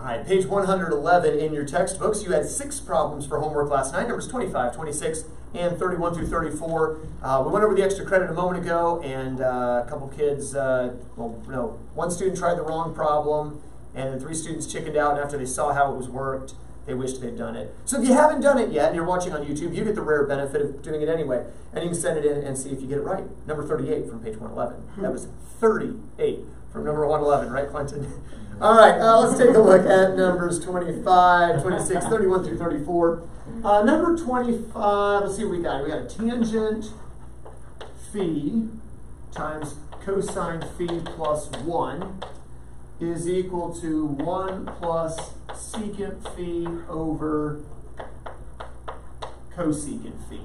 All right, page 111 in your textbooks. You had 6 problems for homework last night, numbers 25, 26, and 31 through 34. We went over the extra credit a moment ago, and a couple kids, one student tried the wrong problem, and then 3 students chickened out, and after they saw how it was worked, they wished they'd done it. So if you haven't done it yet, and you're watching on YouTube, you get the rare benefit of doing it anyway, and you can send it in and see if you get it right. Number 38 from page 111. That was 38 from number 111, right, Clinton? All right, let's take a look at numbers 25, 26, 31 through 34. Number 25, let's see what we got. We got a tangent phi times cosine phi plus 1 is equal to 1 plus secant phi over cosecant phi.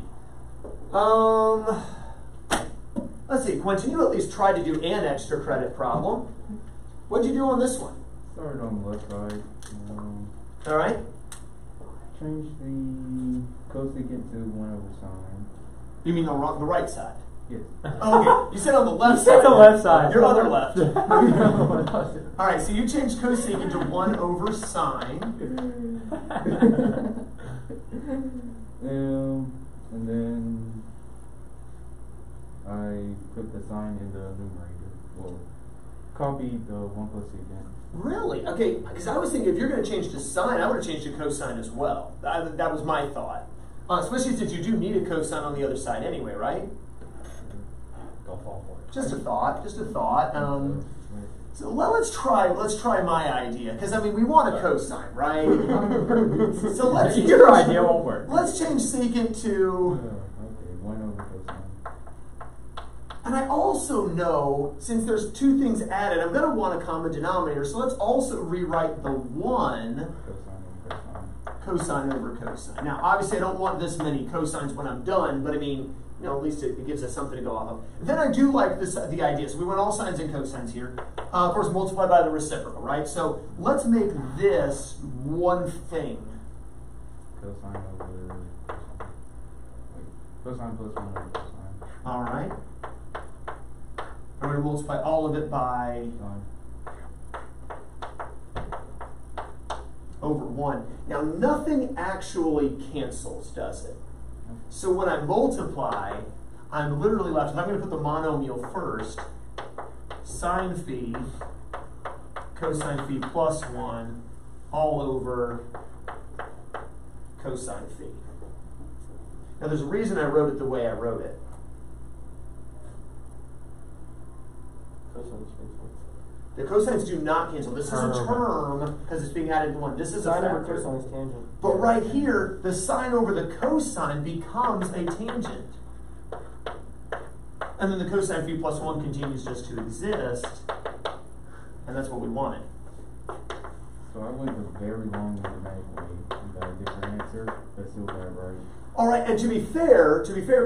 Let's see, Quentin, you at least tried to do an extra credit problem. What did you do on this one? Started on the left side. All right. Change the cosecant to 1 over sine. You mean the right side? Yes. Okay, you said on the left side. You said the left side. Your other left. All right, so you changed cosecant to 1 over sine. And then I put the sine in the numerator. Well, copied the 1 plus secant. Really? Okay, because I was thinking if you're going to change to sine, I would have changed to cosine as well. That was my thought. Especially since you do need a cosine on the other side anyway, right? Don't fall for it. Just a thought. Just a thought. So let's try my idea, because I mean we want a cosine, right? So let's your idea won't work. Let's change secant to. Okay, 1 over cosine. And I also know, since there's 2 things added, I'm going to want a common denominator. So let's also rewrite the 1 cosine over cosine. Now, obviously, I don't want this many cosines when I'm done, but I mean, at least it gives us something to go off of. Then I do like the idea. So we want all sines and cosines here. Of course, multiplied by the reciprocal, right? So let's make this one thing. Cosine over cosine plus 1 over cosine. All right. We're going to multiply all of it by over 1. Now, nothing actually cancels, does it? So when I multiply, I'm literally left with, I'm going to put the monomial first, sine phi, cosine phi plus 1, all over cosine phi. Now, there's a reason I wrote it the way I wrote it. The cosines do not cancel. This is a term because it's being added to 1. This is a factor. Cosine is tangent. But right here, the sine over the cosine becomes a tangent. And then the cosine phi plus 1 continues just to exist. And that's what we wanted. So I went the very long mathematic way. You got a different answer, but still got it right. All right, and to be fair,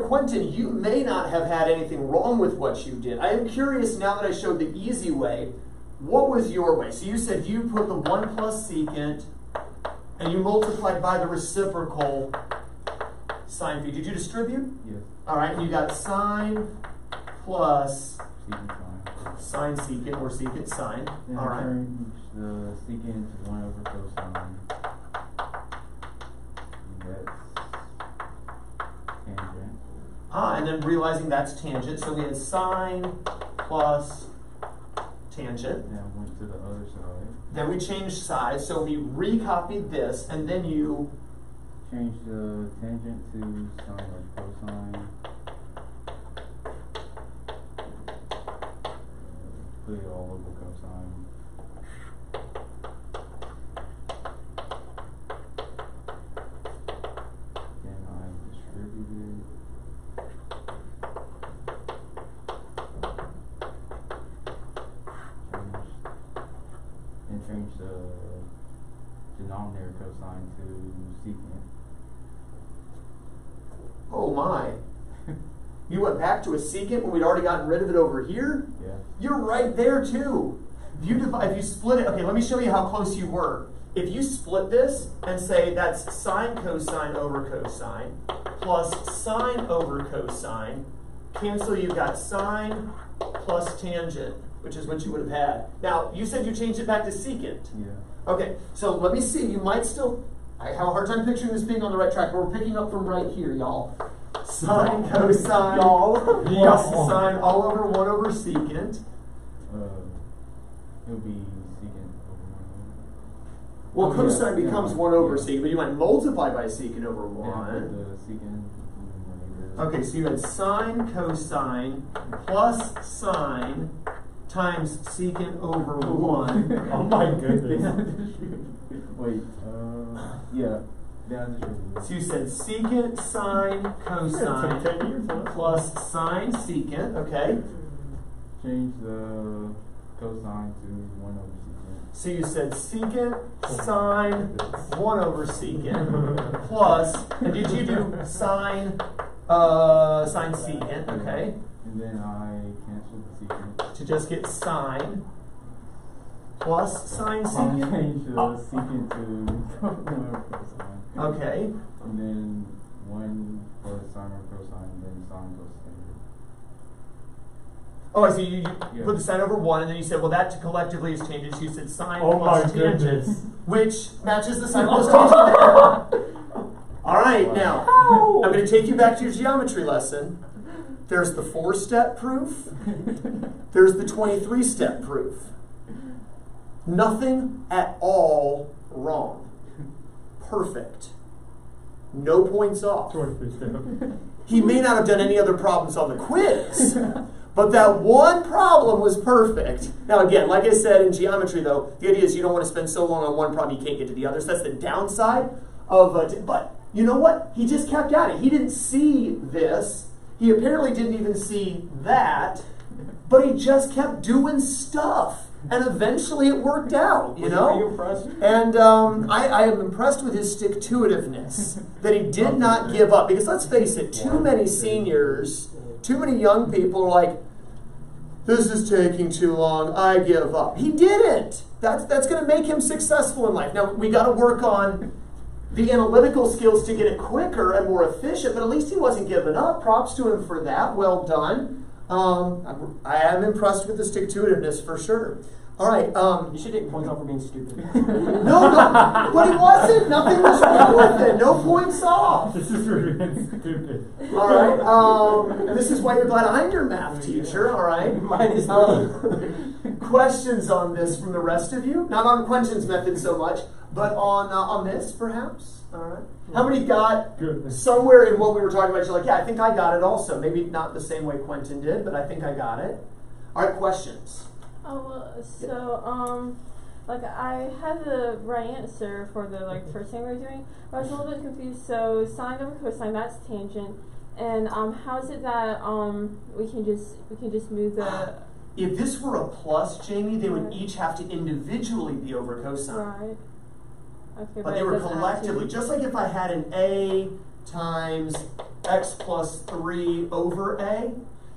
Quentin, you may not have had anything wrong with what you did. I am curious now that I showed the easy way, what was your way? So you said you put the 1 plus secant, and you multiplied by the reciprocal sine phi. Did you distribute? Yes. All right, and you got sine plus Secant sine. sine secant, or secant sine. Then All I right. turned the secant to 1 over cosine. That's tangent. And then realizing that's tangent, so we had sine plus tangent. Then I went to the other side. Then we changed sides, so we recopied this, and then you Change the tangent to sine over cosine. Put it all over cosine. Then I distributed. Change the denominator cosine to secant. oh my. You went back to a secant when we'd already gotten rid of it over here? Yeah. You're right there too. If you split it, okay, let me show you how close you were. If you split this and say that's sine cosine over cosine plus sine over cosine, cancel, you've got sine plus tangent, which is what you would have had. Now, you said you changed it back to secant. Yeah. Okay, so let me see. You might still, I have a hard time picturing this being on the right track, but we're picking up from right here, y'all. Sine, cosine, plus sine all over 1 over secant. It'll be secant over 1. Well, cosine becomes 1 over secant, but you might multiply by secant over 1. Yeah, the secant. Okay, so you had sine, cosine, plus sine times secant over 1. Oh my goodness. Wait, yeah. So you said secant, sine, cosine, plus sine, secant, okay? Change the cosine to 1 over secant. So you said secant, sine, 1 over secant, plus, and did you do sine, sine secant, okay? And then I canceled the secant. To just get sine, plus sine secant. Change the secant to 1 over cosine. Okay. And then 1 for sine or cosine, and then sine goes standard. Oh, I see. You put the sine over 1, and then you said, well, that collectively is changes. You said sine Oh plus my tangent, goodness. which matches the sine plus tangent. All right, now, I'm going to take you back to your geometry lesson. There's the 4-step proof. There's the 23-step proof. Nothing at all wrong. Perfect. No points off. He may not have done any other problems on the quiz, but that one problem was perfect. Now again, like I said in geometry though, the idea is you don't want to spend so long on one problem you can't get to the other. So that's the downside of but you know what? He just kept at it. He didn't see this. He apparently didn't even see that, but he just kept doing stuff. And eventually it worked out, you know? Are you impressed? And I am impressed with his stick-to-itiveness, that he did not give up. Because let's face it, too many seniors, too many young people are like, this is taking too long, I give up. He didn't. That's going to make him successful in life. Now, we got to work on the analytical skills to get it quicker and more efficient, but at least he wasn't giving up. Props to him for that. Well done. I am impressed with the stick-to-itiveness for sure. All right. You should take points off for being stupid. No, but he wasn't. Nothing was wrong with it. No points off. This is for being stupid. All right. And this is why you're glad I'm your math teacher. All right. Mine is questions on this from the rest of you? Not on Quentin's method so much, but on this perhaps. All right. How many got somewhere in what we were talking about? You're like, yeah, I think I got it also. Maybe not the same way Quentin did, but I think I got it. All right, questions. Like I had the right answer for the first thing we were doing, but I was a little bit confused. So sine over cosine, that's tangent, and how is it that we can just move the? If this were a plus, Jamie, they would each have to individually be over cosine. Right. Okay, but they were collectively, just like if I had an a times x plus 3 over a,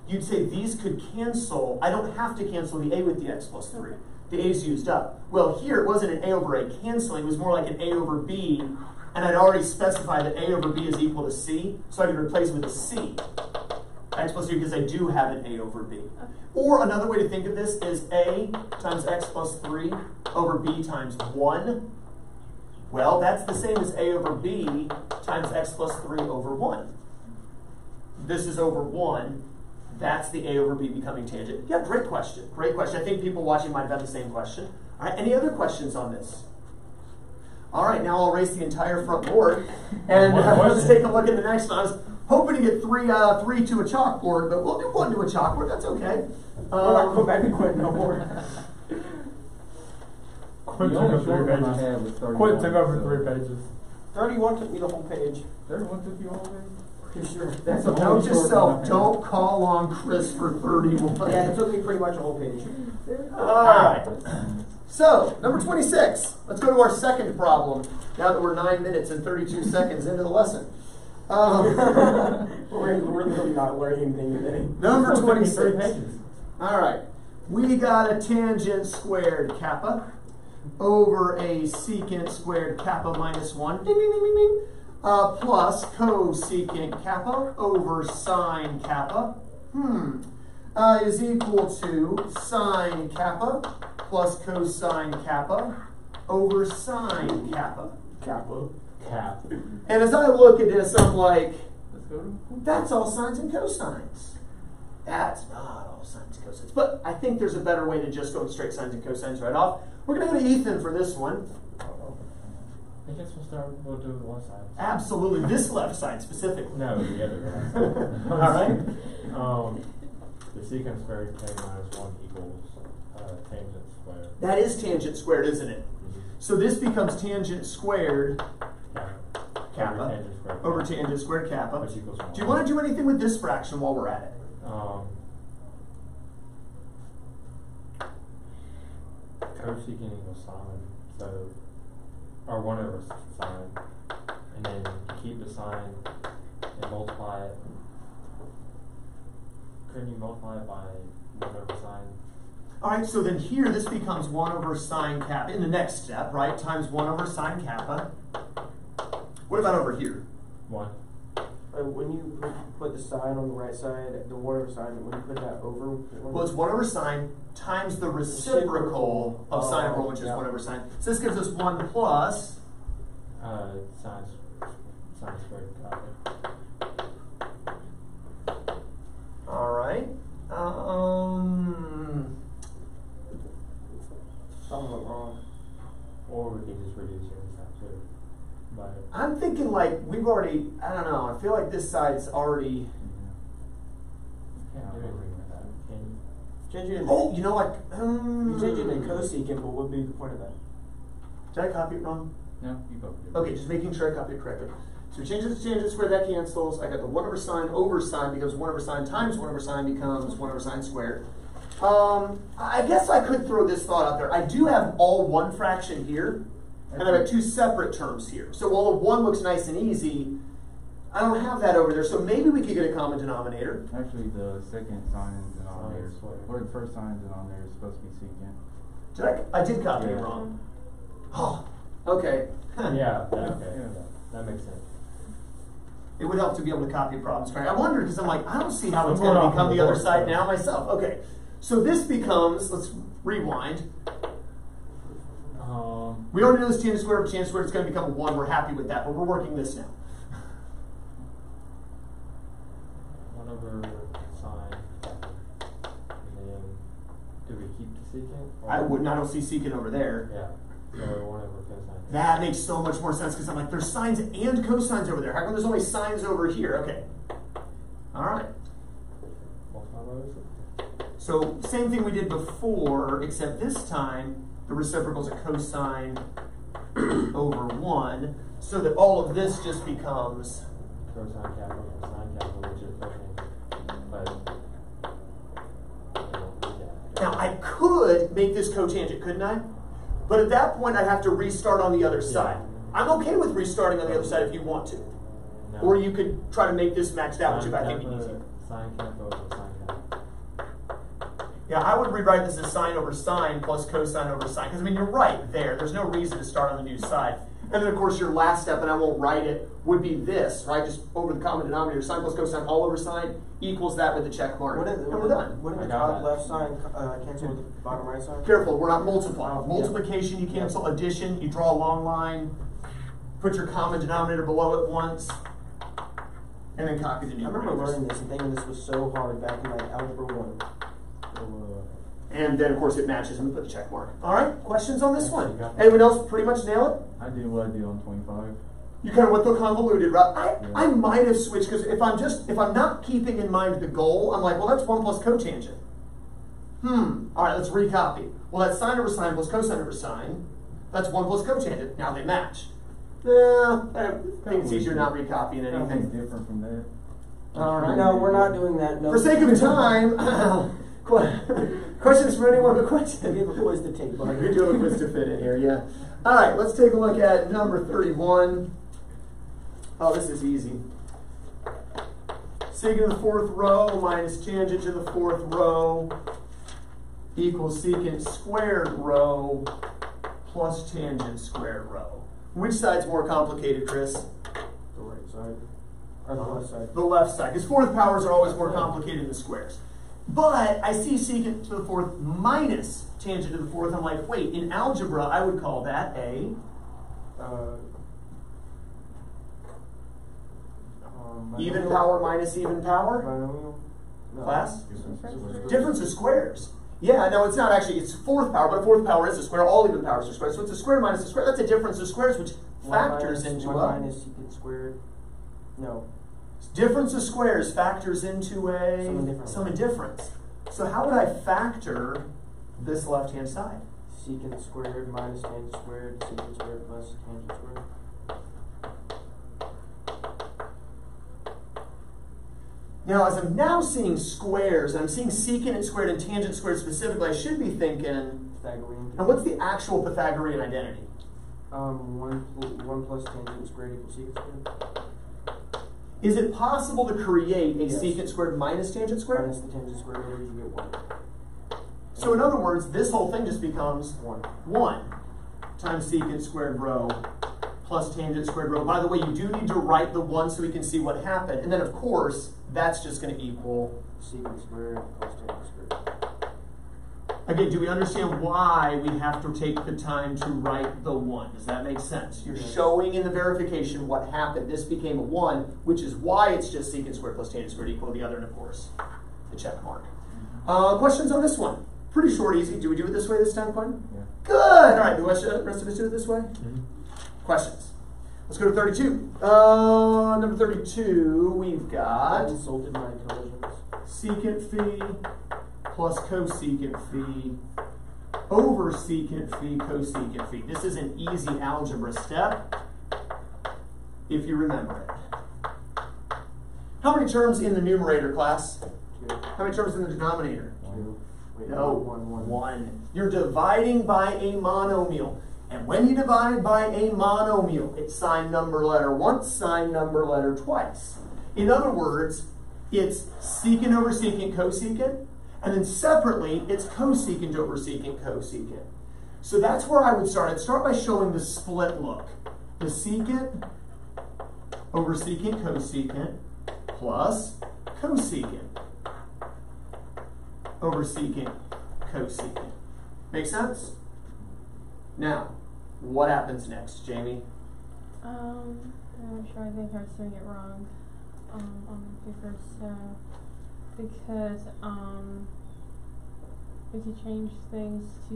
you'd say these could cancel. I don't have to cancel the a with the x plus 3. The a's used up. Well, here it wasn't an a over a canceling. It was more like an a over b, and I'd already specified that a over b is equal to c, so I could replace it with a c. X plus 3 because I do have an a over b. Okay. Or another way to think of this is a times x plus 3 over b times 1. Well, that's the same as a over b times x plus 3 over 1. This is over 1. That's the a over b becoming tangent. Yeah, great question. Great question. I think people watching might have had the same question. All right, any other questions on this? All right, now I'll erase the entire front board. And let's take a look at the next one. I was hoping to get three to a chalkboard, but we'll do 1 to a chalkboard. That's okay. I'll go back to Quentin no more. Quit took over 3 pages. 31 took me the whole page. 31 took you all day? You sure? That's a note yourself. Don't call on Chris for 31. Yeah, it took me pretty much a whole page. All right. So, number 26. Let's go to our second problem. Now that we're 9 minutes and 32 seconds into the lesson. We're really not learning anything today. Number 26. All right. We got a tangent squared kappa over a secant squared kappa minus 1, ding, ding, ding, ding, ding, plus cosecant kappa over sine kappa is equal to sine kappa plus cosine kappa over sine kappa. Kappa. Cap. And as I look at this, I'm like, Let's go to. that's all sines and cosines. That's not all sines and cosines. But I think there's a better way to just go with straight sines and cosines right off. We're going to go to Ethan for this one. I guess we'll do the left side. Absolutely, this left side specifically. No, the other side. All right. The secant squared tan minus 1 equals tangent squared. That is tangent squared, isn't it? So this becomes tangent squared kappa over tangent squared kappa. Which equals 1. Do you want to do anything with this fraction while we're at it? Cosecant equals sine, so, or 1 over sine, and then keep the sine and multiply it. Couldn't you multiply it by 1 over sine? All right, so then here this becomes 1 over sine kappa in the next step, right? Times 1 over sine kappa. What about over here? 1. When you put the sign on the right side, the 1 over sign, when you put that over. Well, it's 1 over sine times the reciprocal of sine over 1, which is 1 over sine. So this gives us 1 plus Sine squared kappa. all right. Something went wrong. Or we can just reduce it and stuff too. But I'm thinking like we've already, I don't know, I feel like this side's already, can't do anything with that, can you? Change it into, oh, you know what? you change it into cosecant, but what would be the point of that? Did I copy it wrong? No, you both do. Okay, just making sure I copied it correctly. So we change it to tangent squared, that cancels. I got the 1 over sine becomes 1 over sine times 1 over sine becomes 1 over sine squared. I guess I could throw this thought out there. I do have all one fraction here, and I've got 2 separate terms here. So while the 1 looks nice and easy, I don't have that over there. So maybe we could get a common denominator. Actually, the second sign in denominator, or the first sign in denominator is supposed to be secant. Did I did copy it Yeah. wrong. Oh, okay. Yeah, okay. Yeah. That makes sense. It would help to be able to copy problems correct. I wondered because I'm like, I don't see how it's I'm going going to off become the the other board, side so. now myself. Okay, so this becomes, let's rewind. We already know this tangent squared over tangent squared is going to become a 1. We're happy with that, but we're working this now. 1 over sine, and then do we keep the secant? Or- I don't see secant over there. Yeah. So 1 over cosine. That makes so much more sense because I'm like, there's sines and cosines over there. How come there's only sines over here? Okay. All right. Multiply by this. So same thing we did before, except this time the reciprocal is a cosine over 1, so that all of this just becomes, Cosine kappa over sine kappa, which is cotangent. But now I could make this cotangent, couldn't I? But at that point I'd have to restart on the other side. I'm okay with restarting on the other side if you want to. no. Or you could try to make this match that, which Sine I think would be kappa, easier. Sine kappa over sine kappa. Yeah, I would rewrite this as sine over sine plus cosine over sine. Because, I mean, you're right there. There's no reason to start on the new side. And then, of course, your last step, and I won't write it, would be this, right? Just over the common denominator, sine plus cosine all over sine equals that with the check mark. And we're done. Wouldn't the I got top that. left sign cancel with the bottom right sign? Careful, we're not multiplying. Oh, Multiplication, you cancel. Addition, you draw a long line. Put your common denominator below it once. And then copy the I numerator. remember learning this and thinking this was so hard back in like Algebra 1. And then, of course, it matches and we put the check mark. All right, questions on this one? got that. Anyone else pretty much nail it? I did what I did on 25. You kind of went the convoluted route. Yeah. I might have switched because if I'm not keeping in mind the goal, I'm like, well, that's 1 plus cotangent. All right, let's recopy. Well, that's sine over sine plus cosine over sine. That's 1 plus cotangent. Now they match. I think it's easier not recopying Nothing's anything. different from that. All right. No, we're not doing that. No. For sake of time, questions for anyone with a We question? have a quiz to take, but We do have a quiz to fit in here, yeah. All right, let's take a look at number 31. Oh, this is easy. Secant to the 4th row minus tangent to the 4th row equals secant squared row plus tangent squared row. Which side's more complicated, Chris? the right side. Or the left side. The left side, because 4th powers are always more complicated than squares. But I see secant to the fourth minus tangent to the fourth. I'm like, wait, in algebra, I would call that a even power minus even power? Binomial? No. Class? Difference. Difference of squares. Yeah, no, it's not actually, it's fourth power, but a fourth power is a square. All even powers are squares. So it's a square minus a square. That's a difference of squares, which factors into one a... minus secant squared. No. Difference of squares factors into a... Some indifference. indifference. So how would I factor this left-hand side? Secant squared minus tangent squared, secant squared plus tangent squared. Now, as I'm now seeing squares, and I'm seeing secant and squared and tangent squared specifically, I should be thinking, Pythagorean. and what's the actual Pythagorean identity? 1 plus tangent squared equals secant squared. Is it possible to create a Yes. secant squared minus tangent squared? Minus the tangent squared over, you get 1. So in other words, this whole thing just becomes 1. 1 times secant squared rho plus tangent squared rho. By the way, you do need to write the 1 so we can see what happened. And then, of course, that's just going to equal... Secant squared plus tangent squared. Again, do we understand why we have to take the time to write the 1? Does that make sense? You're Yes. showing in the verification what happened. This became a 1, which is why it's just secant squared plus tangent squared equal to the other, and of course, the check mark. Questions on this one? Pretty short, easy. Do we do it this way this time, Quinn? Yeah. Good! All right, the rest of us do it this way? Mm-hmm. Questions? Let's go to 32. Number 32, we've I got insulted my intelligence. secant phi plus cosecant phi over secant phi cosecant phi. This is an easy algebra step, if you remember it. How many terms in the numerator, class? 2. How many terms in the denominator? 2. Wait, No, 1. one. You're dividing by a monomial. And when you divide by a monomial, it's sign number letter once, sign number letter twice. In other words, it's secant over secant cosecant, and then separately, it's cosecant over secant cosecant. So that's where I would start. I'd start by showing the split look. The secant over secant cosecant plus cosecant over secant cosecant. Make sense? Now, what happens next, Jamie? I'm not sure. I think I was doing it wrong on the paper. So because we could change things to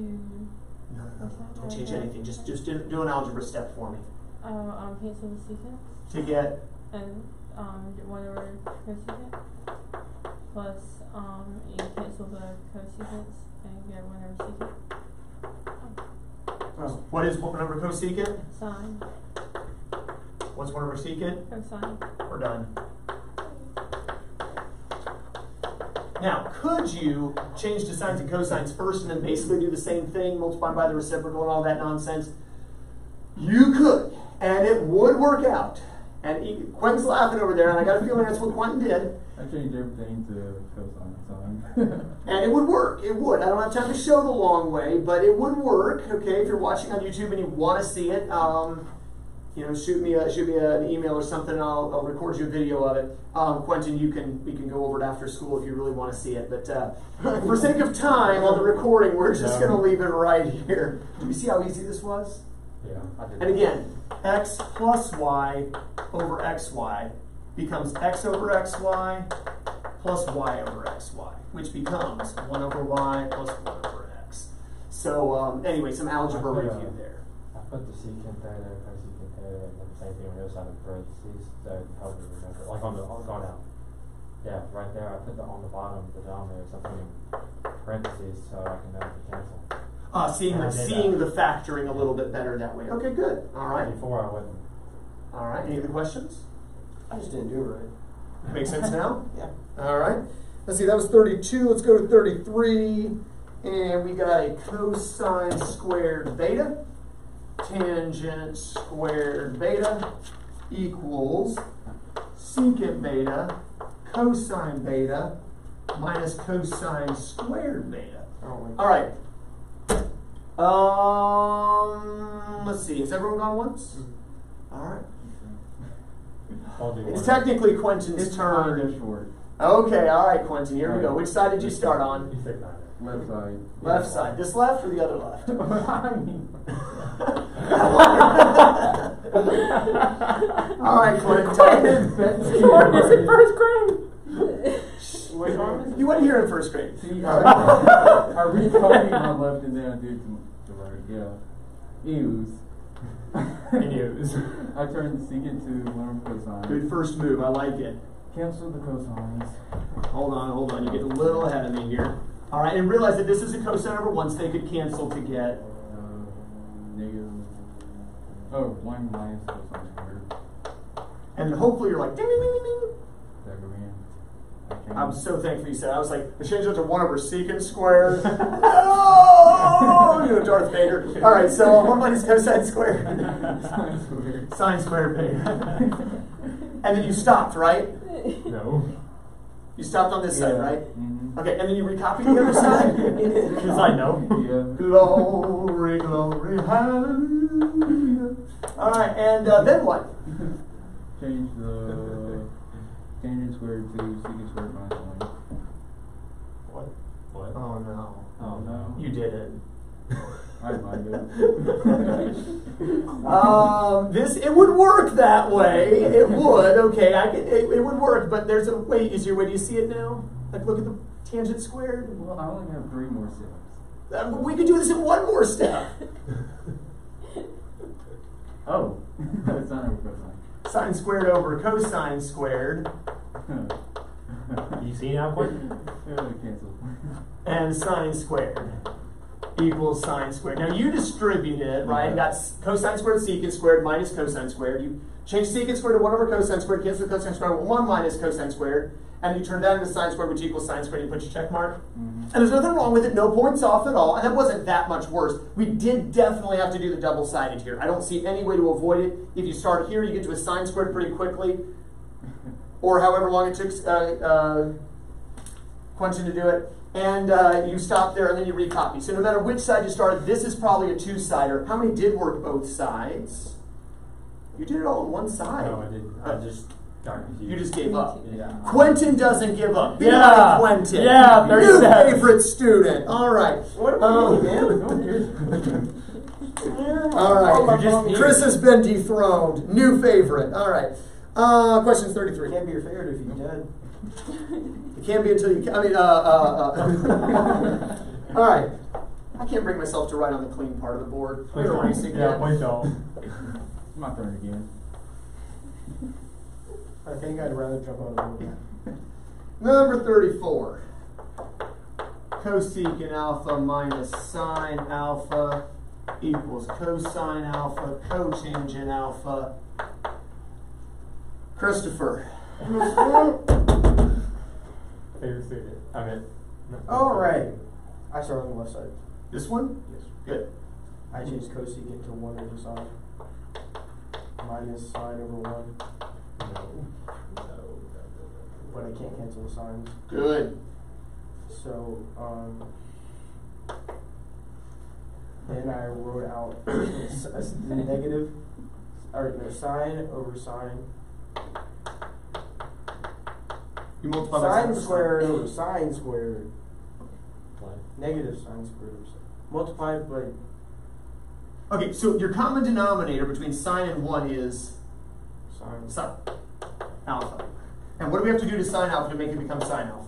No, what's that don't right change there? anything. Just do an algebra step for me. Cancel the secant To get, and 1 over cosecant plus you cancel the cosecants and get 1 over secant. Oh. what is 1 over cosecant? Sine, What's 1 over secant? cosine. We're done. Now, could you change to sines and cosines first and then basically do the same thing, multiply by the reciprocal and all that nonsense? You could, and it would work out. And Quentin's laughing over there, and I got a feeling that's what Quentin did. I changed everything to cosine sine. And it would work. It would. I don't have time to show the long way, but it would work. Okay, if you're watching on YouTube and you want to see it, shoot me an email or something, and I'll record you a video of it. Quentin, we can go over it after school if you really want to see it. But for sake of time on the recording, we're just going to leave it right here. Do you see how easy this was? Yeah, I did. And again, x plus y over xy becomes x over xy plus y over xy, which becomes 1 over y plus 1 over x. So anyway, some algebra review there. I put the secant theta, cosecant theta, and the same thing on the other side of parentheses to help me remember. Like on go down. Yeah, right there. I put that on the bottom of the denominator, so I'm putting parentheses so I can know to cancel. Seeing the factoring a little bit better that way. Okay, good. All right. Before I wouldn't. All right. Any other questions? I just didn't do it right. Makes sense now? Yeah. All right. Let's see, that was 32. Let's go to 33. And we got a cosine squared beta, tangent squared beta equals secant beta, cosine beta, minus cosine squared beta. All right. Let's see. Has everyone gone once? All right. I'll do It's one. technically Quentin's It's turn. kind of short. Okay, all right, Quentin, here we go. Which side did you start on? You said 9. Left side. Left side. This left or the other left? I mean, All right, Quentin, tell me. Or is it first grade? Which one? You weren't here in first grade. see, I recopy my left and then I do to the right. Yeah. Ews. I turn the secant to learn cosine. Good first move. I like it. Cancel the cosines. Hold on. You get a little ahead of me here. All right, and realize that this is a cosine over 1, so they could cancel to get. Negative. Oh, 1 minus cosine squared. And hopefully you're like, ding, ding, ding, ding, ding. Pythagorean. I'm so thankful you said. I was like, I changed it to 1 over secant squared. No! You know, Darth Vader. All right, so 1 minus cosine squared. Sine squared. Sine squared, Vader. And then you stopped, right? No. You stopped on this side, right? Mm-hmm. Okay, and then you recopied the other side? Because I know. Yeah. Glory, glory, hallelujah. All right, and then what? Change the tangent squared to secant squared minus 1. What? What? Oh, no. Oh no. You did it. I mind it. It would work that way. It would. Okay, it would work, but there's a easier way. Do you see it now? Like, look at the tangent squared. Well, I only have 3 more steps. We could do this in 1 more step. Oh, that's not over cosine. Sine squared over cosine squared, You see now, Quentin? Cancel. and sine squared equals sine squared. Now you distribute it, right? You got cosine squared, secant squared, minus cosine squared. You change secant squared to 1 over cosine squared, cancel the cosine squared with 1 minus cosine squared, and you turn that into sine squared, which equals sine squared, and you put your check mark. And there's nothing wrong with it, no points off at all, and that wasn't that much worse. We did definitely have to do the double-sided here. I don't see any way to avoid it. If you start here, you get to a sine squared pretty quickly, or however long it took Quentin to do it. And you stop there, and then you recopy. So no matter which side you started, this is probably a 2-sider. How many did work both sides? You did it all on one side. No, I didn't. I just got confused. You just gave up. Yeah. Quentin doesn't give up. Be Yeah. like Quentin. Yeah, New 37. favorite student. All right. What All right. just- Chris has been dethroned. New favorite. All right. Question 33. Can't be your favorite if you did. It can't be until you. All right. I can't bring myself to write on the clean part of the board. Please We're don't. erasing Yeah, it. please don't. My turn again. I think I'd rather jump on a boat. Number 34. Cosecant alpha minus sine alpha equals cosine alpha, cotangent alpha. Christopher. Favorite student. I meant. All right. I start on the left side. This one? Yes. Good. I change cosecant to 1 over sine. Minus sine over 1. No. But I can't cancel the signs. Good. So, then I wrote out the negative, or no, sine over sine. You multiply by Sine sine squared over sine squared. What? Negative sine squared over sine. Multiplied by. Okay, so your common denominator between sine and 1 is Sine. sine alpha. And what do we have to do to sine alpha to make it become sine alpha?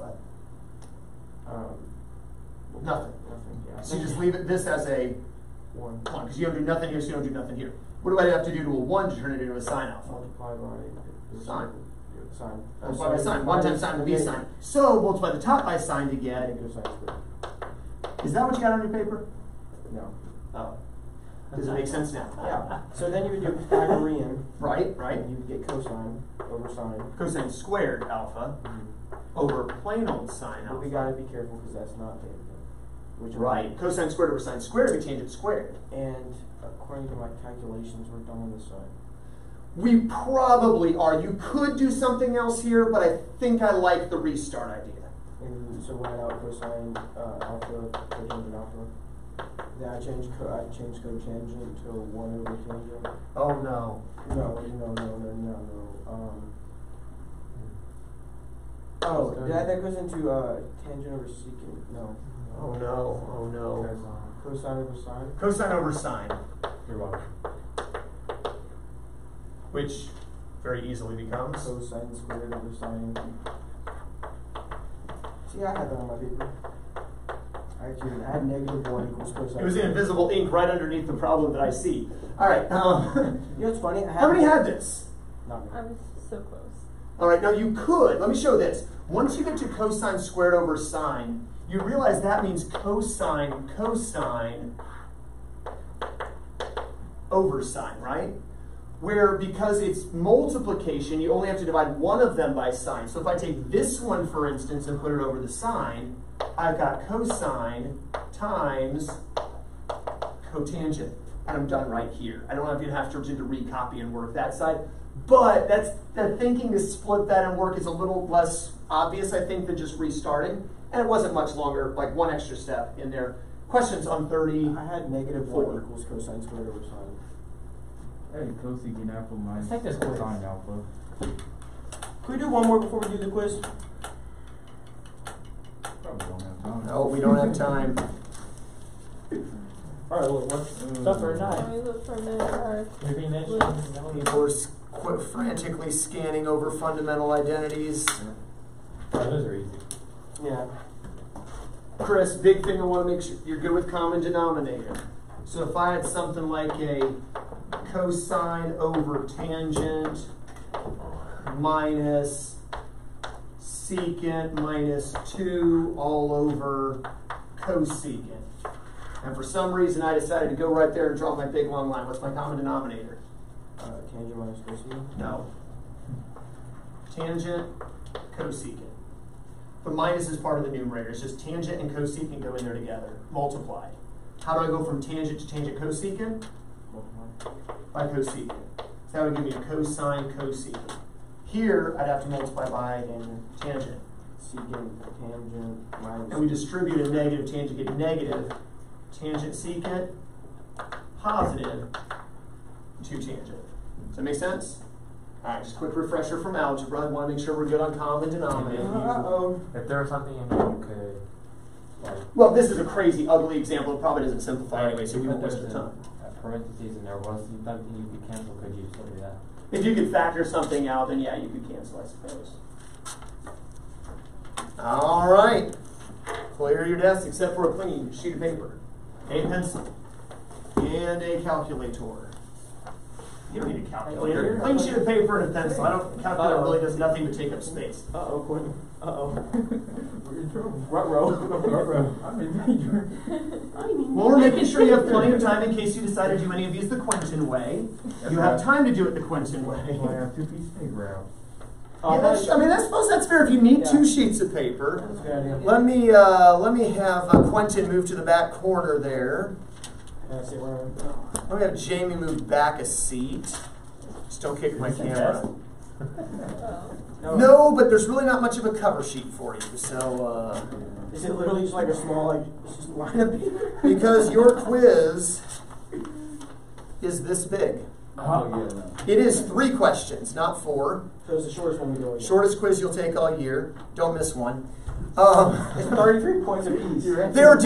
Nothing. Nothing, yeah. So you just leave it this as a 1. 1, because you don't do nothing here, so you don't do nothing here. What do I have to do to a 1 to turn it into a sine alpha? Multiply by the Sine. Sine. Multiply by sine. 1 times sine will be sine. So multiply the top by sine to get. Negative sine squared. Is that what you got on your paper? No. Oh. Does it make sense now? Yeah. So then you would do Pythagorean. Right, right. And you would get cosine over sine. Cosine squared alpha over plain old sine But alpha. we gotta be careful because that's not tangent. Which Right. Cosine squared over sine squared, we change it squared. And according to my calculations, we're done on this side. We probably are. You could do something else here, but I think I like the restart idea. And so write out cosine alpha, cotangent alpha. Then I change cotangent to 1 over tangent. Oh no. No. Oh, did I add that goes into tangent over secant? No. Oh no, oh no. Cosine over sine? Cosine over sine, You're welcome. which very easily becomes. Cosine squared over sine. See, I had that on my paper. Actually, I had -1 equals cosine. It was in invisible ink right underneath the problem that I see. All right. You know what's funny? I had How many had this? Not me. I was so close. All right, now you could. Let me show this. Once you get to cosine squared over sine, you realize that means cosine over sine, right? Where because it's multiplication, you only have to divide one of them by sine. So if I take this one, for instance, and put it over the sine, I've got cosine times cotangent. And I'm done right here. I don't have to have to recopy and work that side. But that's the thinking to split that and work is a little less obvious, I think, than just restarting. And it wasn't much longer, like one extra step in there. Questions on 30? I had -1 equals cosine squared over sine. Hey, cosecant alpha minus Take this quiz. cosine alpha. Can we do one more before we do the quiz? Probably don't have time. No, we don't have time. Alright, well, what's up for Let tonight? me look for a minute. Maybe next People are frantically scanning over fundamental identities. Oh, those are easy. Yeah. Chris, big thing I want to make sure you're good with common denominator. So if I had something like a cosine over tangent minus secant minus 2 all over cosecant. And for some reason I decided to go right there and draw my big long line. What's my common denominator? Tangent minus cosecant? No. Tangent, cosecant. The minus is part of the numerator. It's just tangent and cosecant go in there together, multiplied. How do I go from tangent to tangent cosecant? By cosecant. So that would give me a cosine cosecant. Here, I'd have to multiply by tangent. Secant, tangent, minus. And we distribute a negative tangent, get negative tangent secant, positive 2 tangent. Does that make sense? All right, just a quick refresher from algebra. I want to make sure we're good on common denominator. Uh-oh. If there was something in there you could, like, Well, this is a crazy, ugly example. It probably doesn't simplify anyway, so we won't waste our time. parentheses and there was something you could cancel, could you still do that? If you could factor something out, then yeah, you could cancel, I suppose. All right. Clear your desk except for a clean sheet of paper, a pencil, and a calculator. You don't need a calculator. Clean sheet of paper and a pencil. I don't. Calculator really does nothing but take up space. Uh-oh, Quentin. Uh-oh. We're in trouble. Ruh-roh. I'm in danger. Well, we're making sure you have plenty of time in case you decide to do any of these the Quentin way. You have time to do it the Quentin way. I have 2 pieces of paper out. Yeah, I suppose that's fair if you need 2 sheets of paper. That's a good idea. Let me have Quentin move to the back corner there. That's it, we're I'm gonna have Jamie move back a seat. Just don't kick my camera. No, but there's really not much of a cover sheet for you. So Is it literally just like a small, like, just line of paper? because your quiz is this big. Oh, yeah, no. It is 3 questions, not 4. So it's the shortest one we go. Shortest quiz you'll take all year. Don't miss one. It's 33 points apiece. There are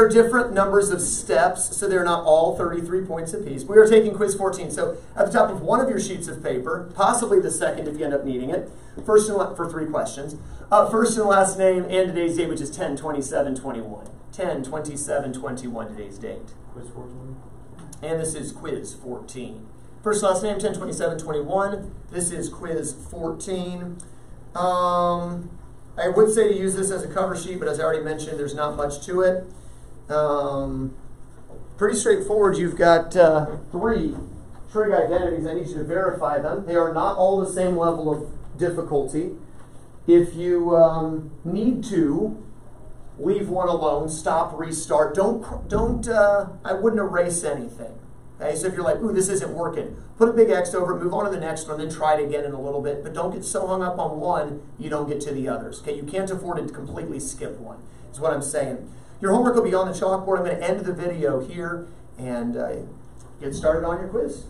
different numbers of steps, so they're not all 33 points apiece. We are taking quiz 14. So at the top of one of your sheets of paper, possibly the second if you end up needing it, for 3 questions. First and last name and today's date, which is 10/27/21. 10/27/21 today's date. Quiz 14. And this is quiz 14. First and last name 10/27/21. This is quiz 14. I would say to use this as a cover sheet, but as I already mentioned, there's not much to it. Pretty straightforward. You've got 3 trig identities. I need you to verify them. They are not all the same level of difficulty. If you need to, leave one alone. Stop. Restart. Don't. I wouldn't erase anything. Okay, so if you're like, ooh, this isn't working, put a big X over it, move on to the next one, then try it again in a little bit. But don't get so hung up on one, you don't get to the others. Okay, you can't afford to completely skip one, is what I'm saying. Your homework will be on the chalkboard. I'm going to end the video here and get started on your quiz.